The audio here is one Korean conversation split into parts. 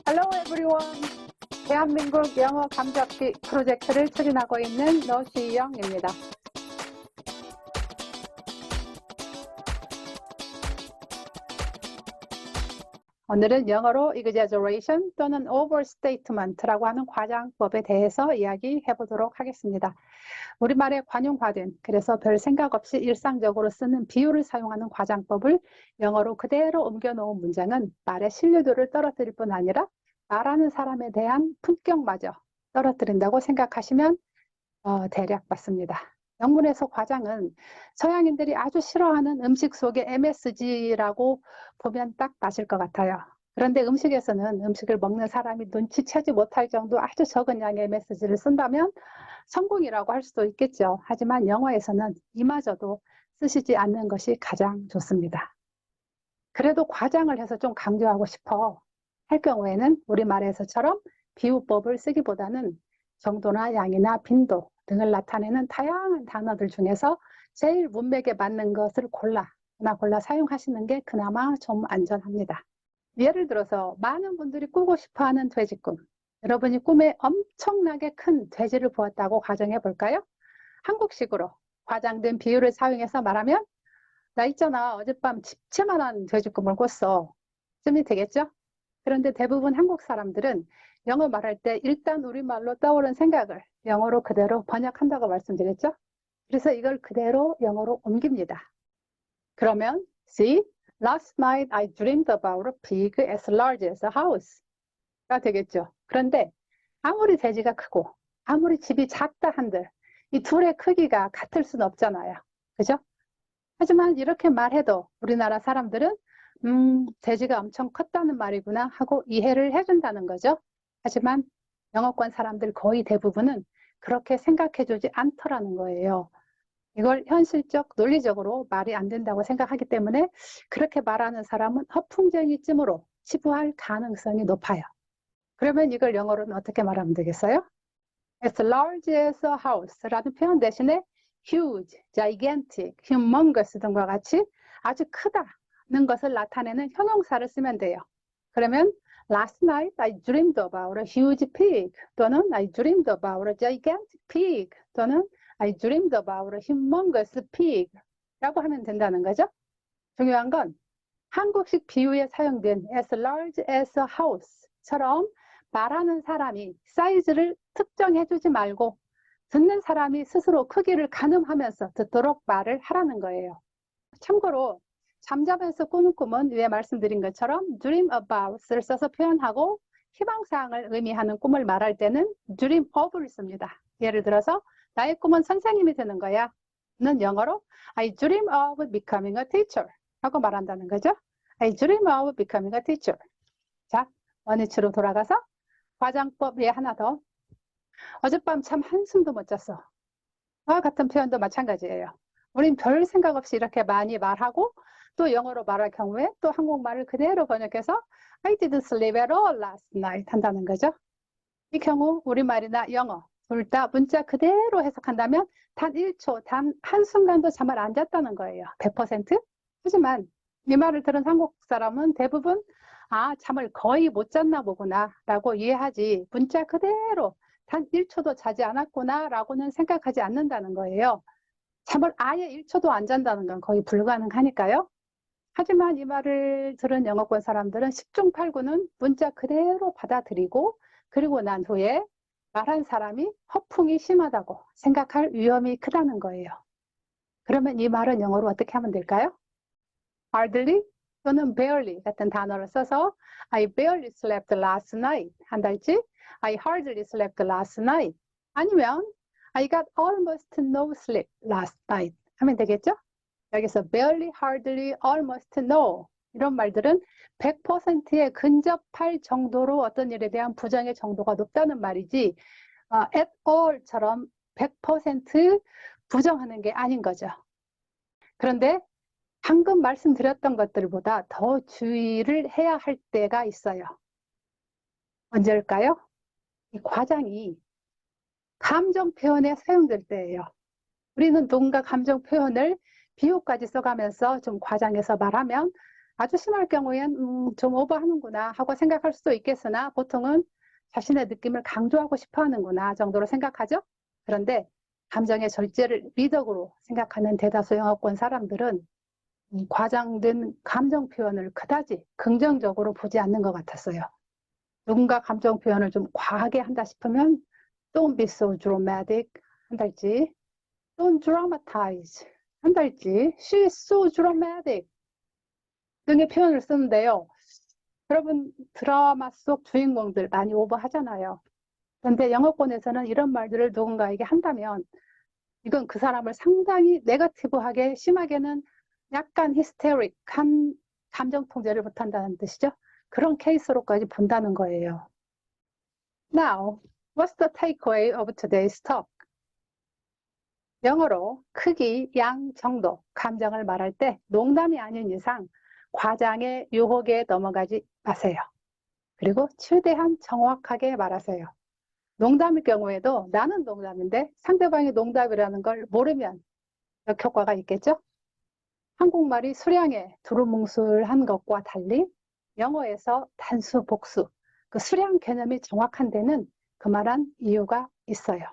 Hello everyone. 대한민국 영어 감잡기 프로젝트를 추진하고 있는 노시영입니다. 오늘은 영어로 exaggeration 또는 overstatement라고 하는 과장법에 대해서 이야기해 보도록 하겠습니다. 우리말의 관용화된, 그래서 별 생각 없이 일상적으로 쓰는 비유를 사용하는 과장법을 영어로 그대로 옮겨놓은 문장은 말의 신뢰도를 떨어뜨릴 뿐 아니라 말하는 사람에 대한 품격마저 떨어뜨린다고 생각하시면 대략 맞습니다. 영문에서 과장은 서양인들이 아주 싫어하는 음식 속의 MSG라고 보면 딱 맞을 것 같아요. 그런데 음식에서는 음식을 먹는 사람이 눈치채지 못할 정도 아주 적은 양의 MSG를 쓴다면 성공이라고 할 수도 있겠죠. 하지만 영어에서는 이마저도 쓰시지 않는 것이 가장 좋습니다. 그래도 과장을 해서 좀 강조하고 싶어 할 경우에는 우리말에서처럼 비유법을 쓰기보다는 정도나 양이나 빈도 등을 나타내는 다양한 단어들 중에서 제일 문맥에 맞는 것을 골라 사용하시는 게 그나마 좀 안전합니다. 예를 들어서 많은 분들이 꾸고 싶어하는 돼지꿈. 여러분이 꿈에 엄청나게 큰 돼지를 보았다고 가정해 볼까요? 한국식으로 과장된 비유를 사용해서 말하면 나 있잖아 어젯밤 집채만한 돼지꿈을 꿨어. 쯤이 되겠죠? 그런데 대부분 한국 사람들은 영어 말할 때 일단 우리말로 떠오른 생각을 영어로 그대로 번역한다고 말씀드렸죠? 그래서 이걸 그대로 영어로 옮깁니다. 그러면 see, last night I dreamed about a pig as large as a house가 되겠죠. 그런데 아무리 돼지가 크고 아무리 집이 작다 한들 이 둘의 크기가 같을 수는 없잖아요. 그죠? 하지만 이렇게 말해도 우리나라 사람들은 돼지가 엄청 컸다는 말이구나 하고 이해를 해준다는 거죠. 하지만 영어권 사람들 거의 대부분은 그렇게 생각해주지 않더라는 거예요. 이걸 현실적, 논리적으로 말이 안 된다고 생각하기 때문에 그렇게 말하는 사람은 허풍쟁이쯤으로 치부할 가능성이 높아요. 그러면 이걸 영어로는 어떻게 말하면 되겠어요? As large as a house라는 표현 대신에 huge, gigantic, humongous 등과 같이 아주 크다는 것을 나타내는 형용사를 쓰면 돼요. 그러면 Last night I dreamed about a huge pig 또는 I dreamed about a gigantic pig 또는 I dreamed about a humongous pig 라고 하면 된다는 거죠. 중요한 건 한국식 비유에 사용된 as large as a house처럼 말하는 사람이 사이즈를 특정해주지 말고 듣는 사람이 스스로 크기를 가늠하면서 듣도록 말을 하라는 거예요. 참고로 잠자면서 꾸는 꿈은 위에 말씀드린 것처럼 dream about을 써서 표현하고 희망사항을 의미하는 꿈을 말할 때는 dream of를 씁니다. 예를 들어서 나의 꿈은 선생님이 되는 거야 는 영어로 I dream of becoming a teacher 하고 말한다는 거죠. I dream of becoming a teacher. 자, 원위치로 돌아가서 과장법 외에 하나 더. 어젯밤 참 한숨도 못 잤어. 와 같은 표현도 마찬가지예요. 우린 별 생각 없이 이렇게 많이 말하고 또 영어로 말할 경우에 또 한국말을 그대로 번역해서 I didn't sleep at all last night 한다는 거죠. 이 경우 우리말이나 영어 둘 다 문자 그대로 해석한다면 단 1초, 단 한순간도 잠을 안 잤다는 거예요. 100%? 하지만 이 말을 들은 한국 사람은 대부분 잠을 거의 못 잤나 보구나 라고 이해하지 문자 그대로 단 1초도 자지 않았구나 라고는 생각하지 않는다는 거예요. 잠을 아예 1초도 안 잔다는 건 거의 불가능하니까요. 하지만 이 말을 들은 영어권 사람들은 10중 8구는 문자 그대로 받아들이고 그리고 난 후에 말한 사람이 허풍이 심하다고 생각할 위험이 크다는 거예요. 그러면 이 말은 영어로 어떻게 하면 될까요? hardly 또는 barely 같은 단어를 써서 I barely slept last night 한달지 I hardly slept last night 아니면 I got almost no sleep last night 하면 되겠죠? 여기서 barely, hardly, almost no 이런 말들은 100%에 근접할 정도로 어떤 일에 대한 부정의 정도가 높다는 말이지 at all처럼 100% 부정하는 게 아닌 거죠. 그런데 방금 말씀드렸던 것들보다 더 주의를 해야 할 때가 있어요. 언제일까요? 이 과장이 감정 표현에 사용될 때예요. 우리는 누군가 감정 표현을 비유까지 써가면서 좀 과장해서 말하면 아주 심할 경우엔 좀 오버하는구나 하고 생각할 수도 있겠으나 보통은 자신의 느낌을 강조하고 싶어 하는구나 정도로 생각하죠. 그런데 감정의 절제를 미덕으로 생각하는 대다수 영어권 사람들은 과장된 감정 표현을 그다지 긍정적으로 보지 않는 것 같았어요. 누군가 감정 표현을 좀 과하게 한다 싶으면 Don't be so dramatic 한달지 Don't dramatize 한달지 She's so dramatic 등의 표현을 쓰는데요. 여러분 드라마 속 주인공들 많이 오버하잖아요. 그런데 영어권에서는 이런 말들을 누군가에게 한다면 이건 그 사람을 상당히 네거티브하게 심하게는 약간 히스테릭한 감정 통제를 못한다는 뜻이죠. 그런 케이스로까지 본다는 거예요. Now, what's the takeaway of today's talk? 영어로 크기, 양, 정도, 감정을 말할 때 농담이 아닌 이상 과장의 유혹에 넘어가지 마세요. 그리고 최대한 정확하게 말하세요. 농담일 경우에도 나는 농담인데 상대방이 농담이라는 걸 모르면 역효과가 있겠죠? 한국말이 수량의 두루뭉술한 것과 달리 영어에서 단수, 복수, 그 수량 개념이 정확한 데는 그만한 이유가 있어요.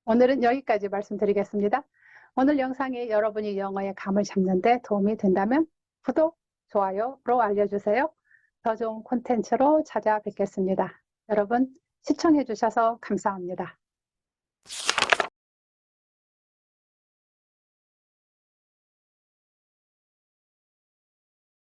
오늘은 여기까지 말씀드리겠습니다. 오늘 영상이 여러분이 영어의 감을 잡는 데 도움이 된다면 구독, 좋아요로 알려주세요. 더 좋은 콘텐츠로 찾아뵙겠습니다. 여러분 시청해 주셔서 감사합니다.